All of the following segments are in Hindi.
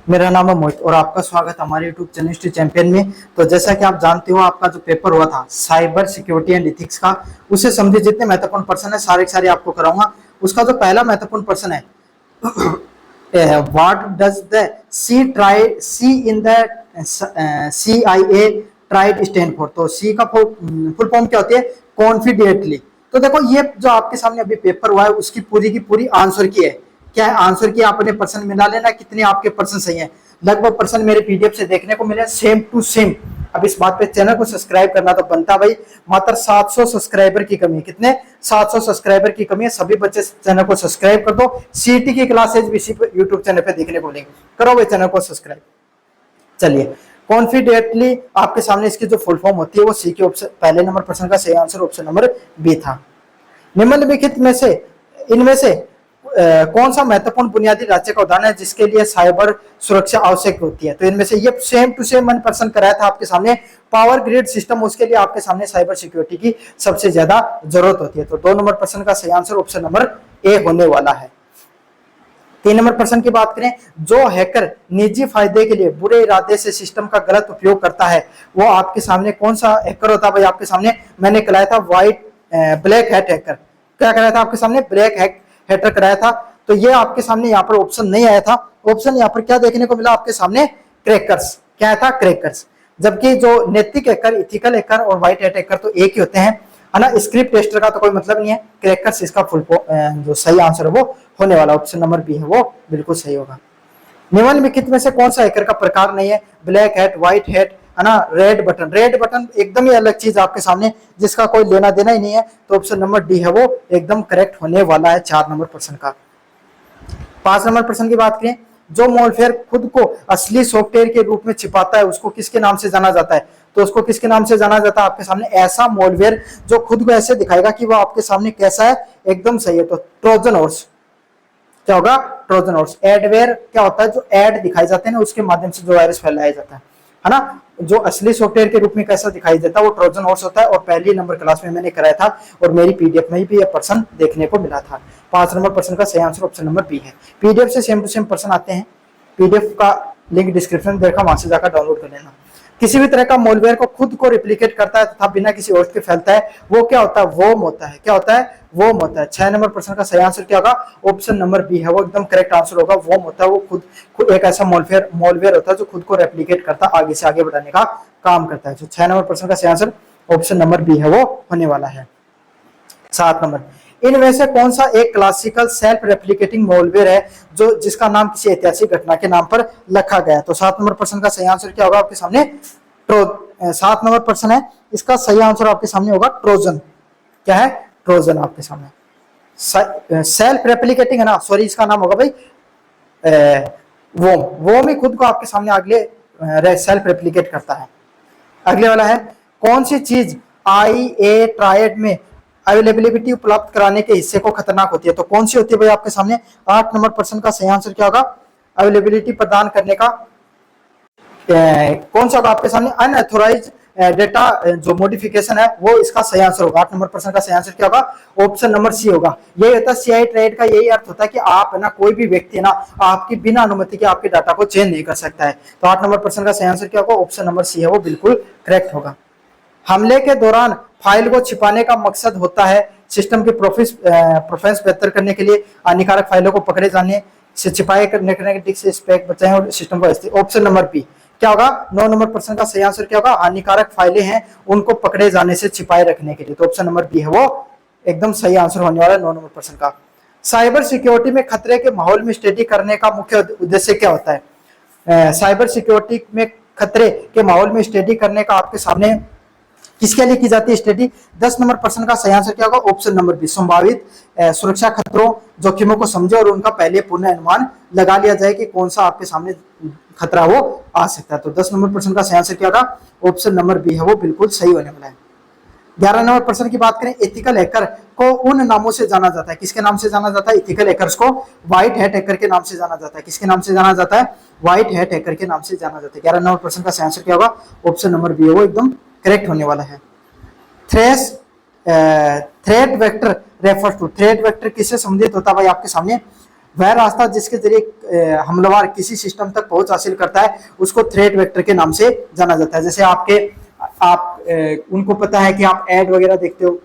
मेरा नाम है मोहित और आपका स्वागत हमारे YouTube चैनल हिस्ट्री चैंपियन में। तो जैसा कि आप जानते हो, आपका जो पेपर हुआ था साइबर सिक्योरिटी एंड इथिक्स का, उससे संबंधित जितने महत्वपूर्ण प्रश्न है सारे के सारे आपको कराऊंगा। उसका जो पहला महत्वपूर्ण प्रश्न है, what does the C in the CIA triad stand for. तो सी का फुल फॉर्म क्या होती है? कॉन्फिडेंटली। तो देखो, ये जो आपके सामने अभी पेपर हुआ है उसकी पूरी की पूरी आंसर की है। क्या है आंसर की? आपने पर्सन मिला लेना कितने आपके पर्सन सही हैं। लगभग पर्सन मेरे पीडीएफ से देखने को मिले सेम टू सेम। अब इस बात पे चैनल को सब्सक्राइब करना तो बनता भाई, मात्र 700 सब्सक्राइबर की कमी है। कितने? 700 सब्सक्राइबर की कमी है। सभी बच्चे चैनल को सब्सक्राइब कर दो। सीटी की क्लासेज भी इसी यूट्यूब चैनल पे देखने को मिलेंगे। करो भाई चैनल को सब्सक्राइब। चलिए, कॉन्फिडेंटली आपके सामने इसकी जो फुल फॉर्म होती है वो सी के ऑप्शन, पहले नंबर प्रश्न का सही आंसर ऑप्शन नंबर बी था। निम्नलिखित में से इनमें से कौन सा महत्वपूर्ण बुनियादी ढांचे का उदाहरण है जिसके लिए साइबर सुरक्षा आवश्यक होती है? तो इनमें से ये सेम टू सेम मैंने प्रश्न कराया था आपके सामने। पावर ग्रिड सिस्टम, उसके लिए आपके सामने साइबर सिक्योरिटी की सबसे ज्यादा जरूरत होती है। तो 2 नंबर प्रश्न का सही आंसर ऑप्शन नंबर ए होने वाला है। 3 नंबर प्रश्न की बात करें, जो हैकर निजी फायदे के लिए बुरे इरादे से सिस्टम का गलत उपयोग करता है वो आपके सामने कौन सा हैकर होता है? भाई आपके सामने मैंने कराया था ब्लैक हैट हैकर। क्या कराया था आपके सामने? ब्लैक हैकर कराया था। तो ये आपके सामने यहाँ पर ऑप्शन नहीं आया था। ऑप्शन यहाँ पर क्या देखने को मिला आपके सामने? क्रैकर्स। क्या था? क्रैकर्स। जबकि जो नैतिक हैकर, इथिकल हैकर और व्हाइट हैट हैकर तो एक ही होते हैं, है ना। स्क्रिप्ट टेस्टर का तो कोई मतलब नहीं है। क्रैकर्स इसका फुल जो सही आंसर है वो होने वाला ऑप्शन नंबर बी है, वो बिल्कुल सही होगा। निम्नलिखित में से कौन सा हैकर का प्रकार नहीं है? ब्लैक हैट, व्हाइट हैट, है ना, रेड बटन। रेड बटन एकदम ही अलग चीज आपके सामने, जिसका कोई लेना देना ही नहीं है। तो ऑप्शन नंबर डी है वो एकदम करेक्ट होने वाला है 4 नंबर प्रश्न का। 5 नंबर प्रश्न की बात करें, जो मॉलवेयर खुद को असली सॉफ्टवेयर के रूप में छिपाता है उसको किसके नाम से जाना जाता है? तो उसको किसके नाम से जाना जाता है आपके सामने? ऐसा मॉलवेयर जो खुद को ऐसे दिखाएगा कि वो आपके सामने कैसा है, एकदम सही है। तो ट्रोजन हॉर्स। क्या होगा? Trojan horse. एडवेयर क्या होता है? जो एड दिखाई जाते हैं ना, उसके माध्यम से जो वायरस फैलाया जाता है ना। जो असली सॉफ्टवेयर के रूप में कैसा दिखाई देता है वो ट्रोजन हॉर्स होता है। और पहली नंबर क्लास में मैंने कराया था और मेरी पीडीएफ में भी ये प्रश्न देखने को मिला था। 5 नंबर प्रश्न का सही आंसर ऑप्शन नंबर बी है। पीडीएफ से सेम टू सेम प्रश्न आते हैं। पीडीएफ का लिंक डिस्क्रिप्शन में देखा, वहां से जाकर डाउनलोड कर लेना। किसी भी तरह का मॉलवेयर को खुद को रिप्लिकेट करता है तथा बिना किसी और के फैलता है, वो क्या होता है? वोम होता है। क्या होता है? वोम होता है। 6 नंबर प्रश्न का सही आंसर क्या होगा? ऑप्शन नंबर बी है, वो एकदम करेक्ट आंसर होगा। वोम होता है, वो खुद एक ऐसा मॉलवेयर होता है जो खुद को रेप्लिकेट करता है, आगे से आगे बढ़ाने का काम करता है। तो 6 नंबर प्रश्न का सही आंसर ऑप्शन नंबर बी है, वो होने वाला है। 7 नंबर, इनमें से कौन सा एक क्लासिकल सेल्फ रेप्लिकेटिंग मॉलवेयर है जो जिसका नाम किसी ऐतिहासिक घटना के नाम पर रखा गया है? तो 7 नंबर प्रश्न का सही आंसर क्या होगा आपके सामने? 7 नंबर प्रश्न है, इसका सही आंसर आपके सामने होगा ट्रोजन। क्या है? ट्रोजन आपके सामने। सेल्फ रेप्लिकेटिंग है ना, सॉरी, इसका नाम होगा भाई वोम। वोम ही खुद को आपके सामने अगले सेल्फ रेप्लिकेट करता है। अगले वाला है, कौन सी चीज IA ट्रायड में अवेलेबिलिटी उपलब्ध कराने के हिस्से को खतरनाक होती है? तो कौन सी होती है भाई आपके सामने? 8 नंबर प्रश्न का सही आंसर क्या होगा? अवेलेबिलिटी प्रदान करने का कौन सा होगा आपके सामने? अनऑथोराइज्ड डेटा जो मॉडिफिकेशन है वो इसका सही आंसर होगा। 8 नंबर प्रश्न का सही आंसर क्या होगा? ऑप्शन नंबर सी होगा। यही होता है CIA ट्रेड का, यही अर्थ होता है कि आप है ना, कोई भी व्यक्ति है ना आपकी बिना अनुमति के आपके डाटा को चेंज नहीं कर सकता है। तो 8 नंबर प्रश्न का सही आंसर क्या होगा? ऑप्शन नंबर सी है, वो बिल्कुल करेक्ट होगा। हमले के दौरान फाइल को छिपाने का मकसद होता है सिस्टम के परफॉर्मेंस बेहतर करने के लिए हानिकारक फाइलों को पकड़े जाने से, छिपाए करने के से स्पैक बचाएं और सिस्टम को। ऑप्शन नंबर बी क्या होगा? 9 नंबर प्रश्न का सही आंसर क्या होगा? हानिकारक फाइलें हैं उनको पकड़े जाने से छिपाए रखने के लिए। तो ऑप्शन नंबर बी है, वो एकदम सही आंसर होने वाला है 9 नंबर प्रश्न का। साइबर सिक्योरिटी में खतरे के माहौल में स्टडी करने का मुख्य उद्देश्य क्या होता है? साइबर सिक्योरिटी में खतरे के माहौल में स्टडी करने का आपके सामने किसके लिए की जाती है स्टडी? 10 नंबर प्रश्न का सही आंसर क्या होगा? ऑप्शन नंबर बी, संभावित सुरक्षा खतरों जोखिमों को समझे और उनका पहले पूर्ण अनुमान लगा लिया जाए कि कौन सा आपके सामने खतरा वो आ सकता है। तो 10 नंबर प्रश्न का सही आंसर क्या होगा? ऑप्शन नंबर बी है, वो बिल्कुल सही होने वाला है। 11 नंबर प्रश्न की बात करें, एथिकल हैकर को उन नामों से जाना जाता है, किसके नाम से जाना जाता है? एथिकल हैकर्स को व्हाइट हैट हैकर के नाम से जाना जाता है। किसके नाम से जाना जाता है? व्हाइट हैट हैकर के नाम से जाना जाता है। 11 नंबर प्रश्न का सही आंसर क्या होगा? ऑप्शन नंबर बी है, वो एकदम करेक्ट होने वाला है। Threat vector refers to, threat vector किससे संबंधित होता है भाई आपके सामने? वह रास्ता जिसके जरिए हमलावर किसी सिस्टम तक पहुंच हासिल करता है उसको थ्रेट वेक्टर के नाम से जाना जाता है। जैसे उनको पता है कि आप ऐड वगैरह देखते हो,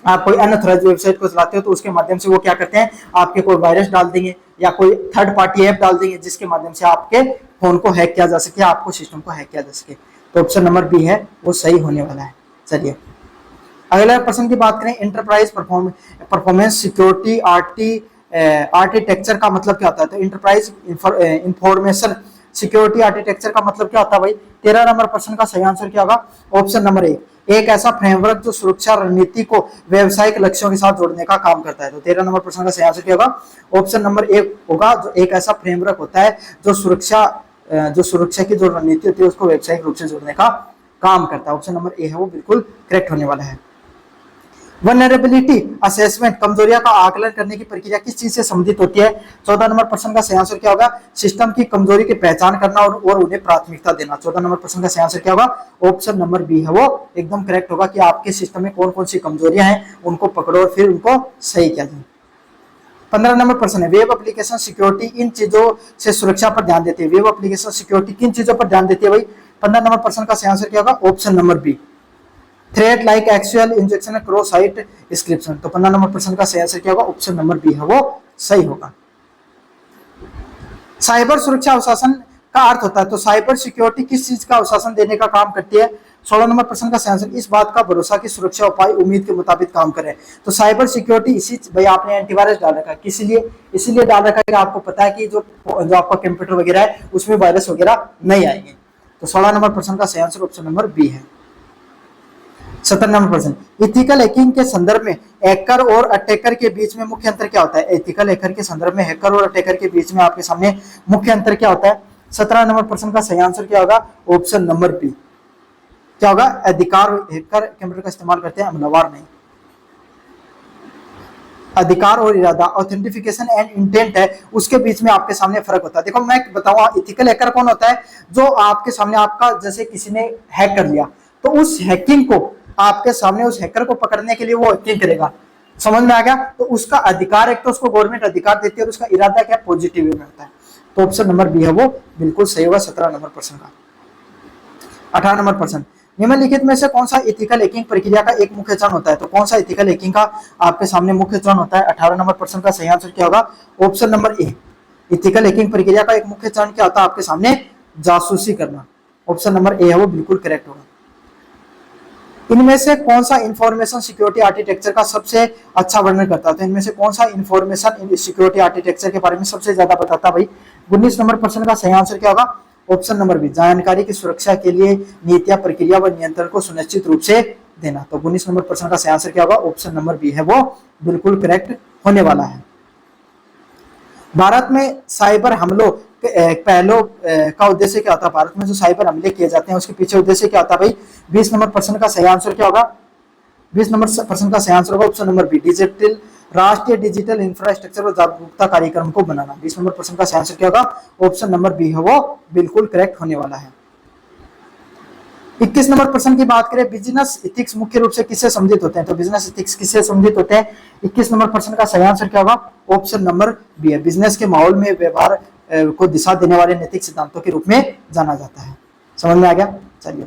आप कोई अनऑथराइज्ड वेबसाइट को चलाते हो, तो उसके माध्यम से वो क्या करते हैं, आपके कोई वायरस डाल देंगे या कोई थर्ड पार्टी ऐप डाल देंगे जिसके माध्यम से आपके फोन को हैक किया जा सके, आपको सिस्टम को हैक किया जा सके। तो ऑप्शन नंबर बी है वो सही होने वाला है। चलिए अगला प्रश्न की बात करें, इंटरप्राइज परफॉर्मेंस सिक्योरिटी आर्किटेक्चर का मतलब क्या होता है। तो इंटरप्राइज इंफॉर्मेशन सिक्योरिटी आर्किटेक्चर का मतलब क्या होता है भाई। 13 नंबर प्रश्न का सही आंसर क्या होगा, ऑप्शन नंबर एक ऐसा फ्रेमवर्क जो सुरक्षा रणनीति को व्यावसायिक लक्ष्यों के साथ जोड़ने का काम करता है। तो 13 नंबर प्रश्न का सही आंसर क्या होगा, ऑप्शन नंबर एक होगा, जो एक ऐसा फ्रेमवर्क होता है जो सुरक्षा की जो रणनीति होती है उसको व्यावसायिक रूप से जोड़ने का काम करता है। ऑप्शन नंबर ए है वो बिल्कुल करेक्ट होने वाला है। वल्नरेबिलिटी असेसमेंट कमजोरियों का आकलन करने की प्रक्रिया किस चीज से संबंधित होती है। 14 नंबर प्रश्न का सही आंसर क्या होगा, सिस्टम की कमजोरी की पहचान करना और उन्हें प्राथमिकता देना। 14 नंबर प्रश्न का सही आंसर क्या होगा, ऑप्शन नंबर बी है वो एकदम करेक्ट होगा कि आपके सिस्टम में कौन कौन सी कमजोरियां हैं उनको पकड़ो और फिर उनको सही किया जाए। 15 नंबर प्रश्न है, वेब एप्लीकेशन सिक्योरिटी इन चीजों से सुरक्षा पर ध्यान देती है। वेब एप्लीकेशन सिक्योरिटी किन चीजों पर ध्यान देती है भाई। 15 नंबर प्रश्न का सही आंसर क्या होगा, option number B, threat like actual injection cross site inscription. तो 15 नंबर प्रश्न का सही आंसर क्या होगा, ऑप्शन नंबर बी है वो सही होगा। साइबर सुरक्षा अनुशासन का अर्थ होता है। तो साइबर सिक्योरिटी किस चीज का अनुशासन देने का काम करती है। 16 नंबर प्रश्न का सही आंसर, इस बात का भरोसा कि सुरक्षा उपाय उम्मीद के मुताबिक काम करें। तो साइबर सिक्योरिटी इसी भाई आपने एंटीवायरस डाल रखा है, किस लिए, इसीलिए डाल रखा है कि आपको पता है कि जो आपका कंप्यूटर वगैरह है उसमें वायरस वगैरह नहीं आएंगे। तो 16 नंबर प्रश्न का सही आंसर ऑप्शन नंबर बी है। 17 नंबर प्रश्न, इथिकल हैकिंग के संदर्भ में हैकर और अटैकर के बीच में मुख्य अंतर क्या होता है। एथिकल हैकर के संदर्भ में हैकर और अटैकर के बीच में आपके सामने मुख्य अंतर क्या होता है। 17 नंबर प्रश्न का सही आंसर क्या होगा, ऑप्शन नंबर बी क्या होगा, अधिकार हैकर कंप्यूटर का इस्तेमाल करते हैं, हमलावर नहीं। अधिकार और इरादा ऑथेंटिफिकेशन एंड इंटेंट है उसके बीच में आपके सामने फर्क होता है। देखो मैं बताऊंगा, इथिकल हैकर कौन होता है, जो आपके सामने आपका जैसे किसी ने हैक कर लिया तो उस हैकिंग को आपके सामने उस हैकर को पकड़ने के लिए वो हैकिंग करेगा, समझ में आ गया। तो उसका अधिकार एक तो उसको गवर्नमेंट अधिकार देती है और उसका इरादा क्या पॉजिटिव में होता है। तो ऑप्शन नंबर बी है वो बिल्कुल सही होगा 17 नंबर प्रश्न का। 18 नंबर प्रश्न, निम्नलिखित में से कौन सा इथिकल हैकिंग प्रक्रिया का एक मुख्य चरण होता है। तो कौन सा इथिकल हैकिंग का आपके सामने मुख्य चरण होता है। 18 नंबर प्रश्न का सही आंसर क्या होगा, option number A, ethical hacking प्रक्रिया का एक मुख्य चरण क्या होता है आपके सामने, जासूसी करना। ऑप्शन नंबर ए है वो बिल्कुल करेक्ट होगा। इनमें से कौन सा इंफॉर्मेशन सिक्योरिटी आर्किटेक्चर का सबसे अच्छा वर्णन करता है। तो इनमें से कौन सा इंफॉर्मेशन सिक्योरिटी आर्किटेक्चर के बारे में सबसे ज्यादा बताता है भाई। 19 नंबर प्रश्न का सही आंसर क्या होगा, ऑप्शन नंबर बी, जानकारी की सुरक्षा के लिए नीतियां प्रक्रिया व नियंत्रण को सुनिश्चित रूप से देना। तो 19 नंबर प्रश्न का सही आंसर क्या होगा, ऑप्शन नंबर बी है वो बिल्कुल करेक्ट होने वाला है। भारत में साइबर हमलों पहलों का उद्देश्य क्या होता है। भारत में जो साइबर हमले किए जाते हैं उसके पीछे उद्देश्य क्या होता है भाई। 20 नंबर प्रश्न का सही आंसर क्या होगा, 20 नंबर प्रश्न का सही आंसर होगा ऑप्शन नंबर बी, राष्ट्रीय डिजिटल इंफ्रास्ट्रक्चर और जागरूकता कार्यक्रम को बनाना। 20 नंबर प्रश्न का सही आंसर क्या होगा, ऑप्शन नंबर बी है वो बिल्कुल करेक्ट होने वाला है। 21 नंबर प्रश्न की बात करें, बिजनेस इथिक्स मुख्य रूप से किससे संबंधित होते हैं। तो बिजनेस इथिक्स किससे संबंधित होते हैं। 21 नंबर प्रश्न का सही आंसर क्या होगा, ऑप्शन नंबर बी है, बिजनेस के माहौल में व्यवहार को दिशा देने वाले नैतिक सिद्धांतों के रूप में जाना जाता है। समझ में आ गया। चलिए,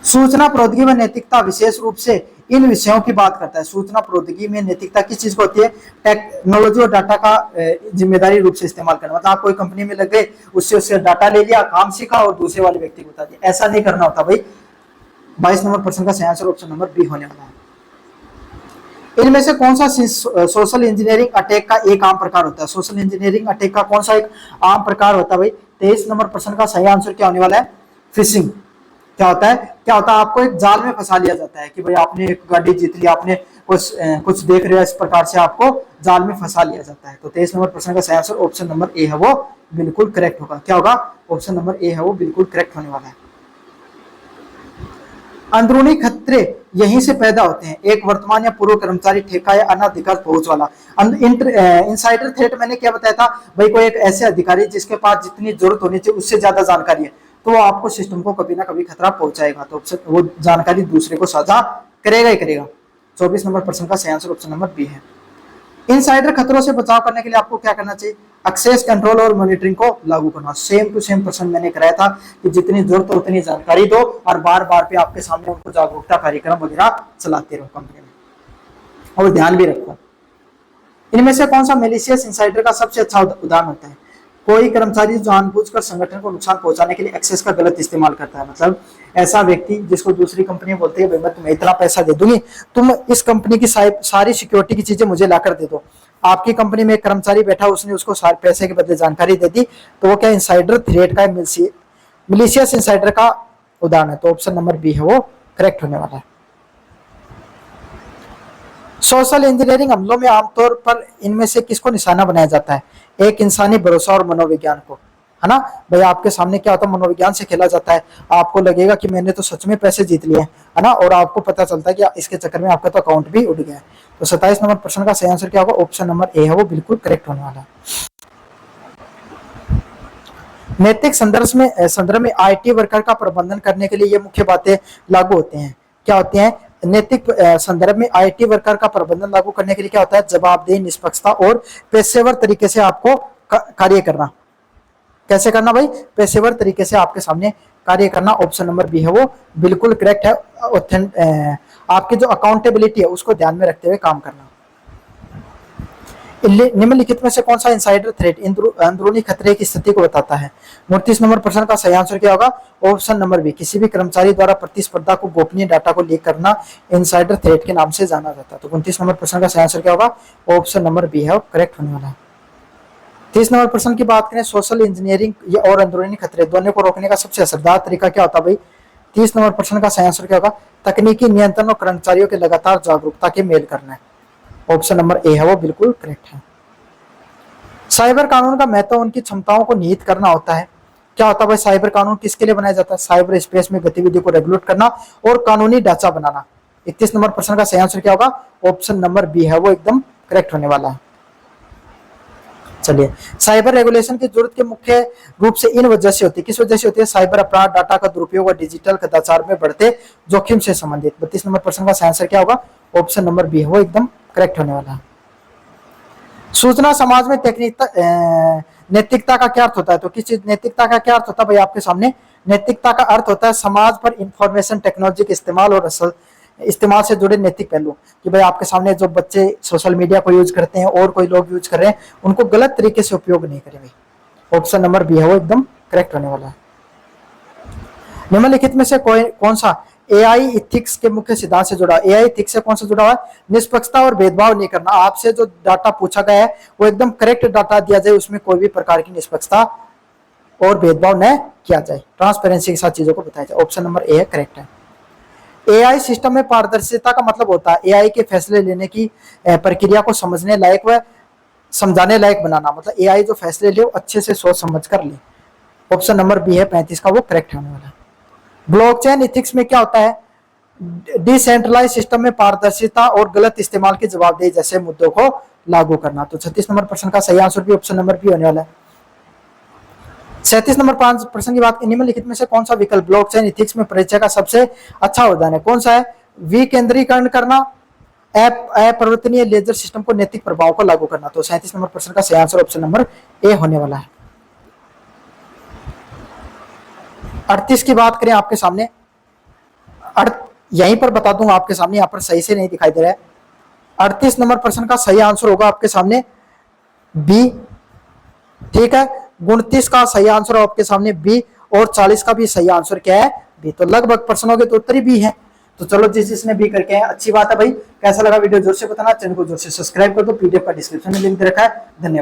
सूचना प्रौद्योगिकी में नैतिकता विशेष रूप से इन विषयों की बात करता है। सूचना प्रौद्योगिकी में नैतिकता किस चीज को होती है, टेक्नोलॉजी और डाटा का जिम्मेदारी रूप से इस्तेमाल करना। मतलब आप कोई कंपनी में लग गए, उससे डाटा ले लिया, काम सीखा और दूसरे वाले व्यक्ति को बता दिया, ऐसा नहीं करना होता भाई। 22 नंबर प्रश्न का सही आंसर ऑप्शन नंबर बी होने वाला है। इनमें से कौन सा सोशल इंजीनियरिंग अटैक का एक आम प्रकार होता है। सोशल इंजीनियरिंग अटैक का कौन सा एक आम प्रकार होता है भाई। 23 नंबर प्रश्न का सही आंसर क्या होने वाला है, फिशिंग। क्या होता है, क्या होता है, आपको एक जाल में फंसा लिया जाता है कि भाई आपने एक गाड़ी जीत ली, आपने कुछ देख रहे हो, इस प्रकार से आपको जाल में फंसा लिया जाता है। तो 23 नंबर प्रश्न का सही आंसर ऑप्शन नंबर ए है वो बिल्कुल करेक्ट होगा। क्या होगा, ऑप्शन नंबर ए है वो बिल्कुल करेक्ट होने वाला है। अंदरूनी खतरे यहीं से पैदा होते हैं। एक वर्तमान या पूर्व कर्मचारी, ठेका या अनाधिकृत पहुंच वाला। इनसाइडर थ्रेट मैंने क्या बताया था भाई, कोई एक ऐसे अधिकारी जिसके पास जितनी जरूरत होनी चाहिए उससे ज्यादा जानकारी है, तो वो आपको सिस्टम को कभी ना कभी खतरा पहुंचाएगा। तो वो जानकारी दूसरे को साझा करेगा ही करेगा। 24 नंबर प्रश्न का सही आंसर ऑप्शन नंबर बी है। इनसाइडर खतरों से बचाव करने के लिए आपको क्या करना चाहिए, एक्सेस कंट्रोल और मॉनिटरिंग को लागू करना। सेम टू सेम पर्सन मैंने कराया था कि जितनी जरूरत हो उतनी जानकारी दो और बार बार पे आपके सामने उनको जागरूकता कार्यक्रम वगैरह चलाते रहो कंपनी में, और ध्यान भी रखो। इनमें से कौन सा मेलिशियस इनसाइडर का सबसे अच्छा उदाहरण होता है, कोई कर्मचारी जानबूझकर संगठन को नुकसान पहुंचाने के लिए एक्सेस का गलत इस्तेमाल करता है। मतलब ऐसा व्यक्ति जिसको दूसरी कंपनी बोलती है भाई मैं तुम्हें इतना पैसा दे दूंगी, तुम इस कंपनी की सारी सिक्योरिटी की चीजें मुझे लाकर दे दो। आपकी कंपनी में एक कर्मचारी बैठा, उसने उसको सारे पैसे के बदले जानकारी दे दी, तो वो क्या इनसाइडर थ्रेट का, मिलिशियस इनसाइडर का उदाहरण है। तो ऑप्शन नंबर बी है वो करेक्ट होने वाला है। सोशल इंजीनियरिंग हमलों में आमतौर पर इनमें से किसको निशाना बनाया जाता है, एक इंसानी भरोसा और मनोविज्ञान को, है ना भाई। आपके सामने क्या होता है, मनोविज्ञान से खेला जाता है। आपको लगेगा कि मैंने तो सच में पैसे जीत लिए है ना, और आपको पता चलता है कि इसके चक्कर में आपका तो अकाउंट भी उड़ गया है। तो 27 नंबर प्रश्न का सही आंसर क्या होगा, ऑप्शन नंबर ए है वो बिल्कुल करेक्ट होने वाला है। नैतिक संदर्भ में आईटी वर्कर का प्रबंधन करने के लिए ये मुख्य बातें लागू होते हैं, क्या होती हैं। नैतिक संदर्भ में आईटी वर्कर का प्रबंधन लागू करने के लिए क्या होता है, जवाबदेही, निष्पक्षता और पेशेवर तरीके से आपको कार्य करना। कैसे करना भाई, पेशेवर तरीके से आपके सामने कार्य करना। ऑप्शन नंबर बी है वो बिल्कुल करेक्ट है। आपकी जो अकाउंटेबिलिटी है उसको ध्यान में रखते हुए काम करना। निम्नलिखित में से कौन सा इनसाइडर थ्रेट अंदरूनी खतरे की स्थिति को बताता है। 29 नंबर प्रश्न का सही आंसर क्या होगा, ऑप्शन नंबर बी, किसी भी कर्मचारी द्वारा प्रतिस्पर्धा को गोपनीय डाटा को लीक करना इनसाइडर थ्रेट के नाम से जाना जाता है। तो 29 नंबर प्रश्न का सही आंसर क्या होगा, ऑप्शन नंबर बी है करेक्ट होने वाला है। 30 नंबर प्रश्न की बात करें, सोशल इंजीनियरिंग और अंदरूनी खतरे दोनों को रोकने का सबसे असरदार तरीका क्या होता है भाई। 30 नंबर प्रश्न का सही आंसर क्या होगा, तकनीकी नियंत्रण और कर्मचारियों के लगातार जागरूकता के मेल करना है। ऑप्शन नंबर ए है वो बिल्कुल करेक्ट है। साइबर कानून का महत्व उनकी क्षमताओं को निहित करना होता है। क्या होता है भाई, साइबर कानून किसके लिए बनाया जाता है, साइबर स्पेस में गतिविधि को रेगुलेट करना और कानूनी ढांचा बनाना। 31 नंबर प्रश्न का सही आंसर क्या होगा, ऑप्शन नंबर बी है वो एकदम करेक्ट होने वाला है। चलिए, साइबर रेगुलेशन की जरूरत के मुख्य रूप से इन वजह से होती है, किस वजह से होती है, साइबर अपराध, डाटा का दुरुपयोग और डिजिटल कदाचार में बढ़ते जोखिम से संबंधित। 32 नंबर प्रश्न का सही आंसर क्या होगा, ऑप्शन नंबर बी है वो एकदम करेक्ट होने वाला है। सूचना समाज में नैतिकता का क्या अर्थ होता है, तो किस चीज नैतिकता का क्या अर्थ होता है भाई आपके सामने। नैतिकता का अर्थ होता है समाज पर इंफॉर्मेशन टेक्नोलॉजी के इस्तेमाल और असल इस्तेमाल से जुड़े नैतिक पहलू, कि भाई आपके सामने जो बच्चे सोशल मीडिया को यूज करते हैं और कोई लोग यूज कर रहे हैं, उनको गलत तरीके से उपयोग नहीं करें भाई। ऑप्शन नंबर बी है वो एकदम करेक्ट होने वाला है। निम्नलिखित में से कौन सा एआई इथिक्स के मुख्य सिद्धांत से जुड़ा, एआई इथिक्स से कौन सा जुड़ा हुआ है, निष्पक्षता और भेदभाव नहीं करना। आपसे जो डाटा पूछा गया है वो एकदम करेक्ट डाटा दिया जाए, उसमें कोई भी प्रकार की निष्पक्षता और भेदभाव न किया जाए, ट्रांसपेरेंसी के साथ चीजों को बताया जाए। ऑप्शन नंबर ए है करेक्ट है। एआई सिस्टम में पारदर्शिता का मतलब होता है एआई के फैसले लेने की प्रक्रिया को समझने लायक व समझाने लायक बनाना, मतलब एआई जो फैसले ले वो अच्छे से सोच समझ कर ले। ऑप्शन नंबर बी है 35 का वो करेक्ट होने वाला है। ब्लॉकचेन इथिक्स में क्या होता है, डिसेंट्रलाइज सिस्टम में पारदर्शिता और गलत इस्तेमाल की जवाबदेही जैसे मुद्दों को लागू करना। तो 36 नंबर प्रश्न का सही आंसर भी ऑप्शन नंबर बी होने वाला है। 37 नंबर 5 प्रश्न की बात की, निम्नलिखित में से कौन सा विकल्प ब्लॉकचेन इथिक्स में परिचय का सबसे अच्छा उदाहरण है, कौन सा है, विकेंद्रीकरण करना, अपरिवर्तनीय लेजर सिस्टम को नैतिक प्रभाव को लागू करना। तो 37 नंबर प्रश्न का सही आंसर ऑप्शन नंबर ए होने वाला है। 38 की बात करें आपके सामने, यहीं पर बता दूंगा आपके सामने, यहाँ पर सही से नहीं दिखाई दे रहा है। 38 नंबर प्रश्न का सही आंसर होगा आपके सामने बी, ठीक है। 29 का सही आंसर आपके सामने बी और 40 का भी सही आंसर क्या है, बी। तो लगभग प्रश्नों के तो उत्तर ही बी है। तो चलो जिसने बी करके है अच्छी बात है भाई। कैसा लगा वीडियो जोर से बताना, चैनल को जोर से सब्सक्राइब कर दो, पीडीएफ का डिस्क्रिप्शन में लिंक दे रखा है। धन्यवाद।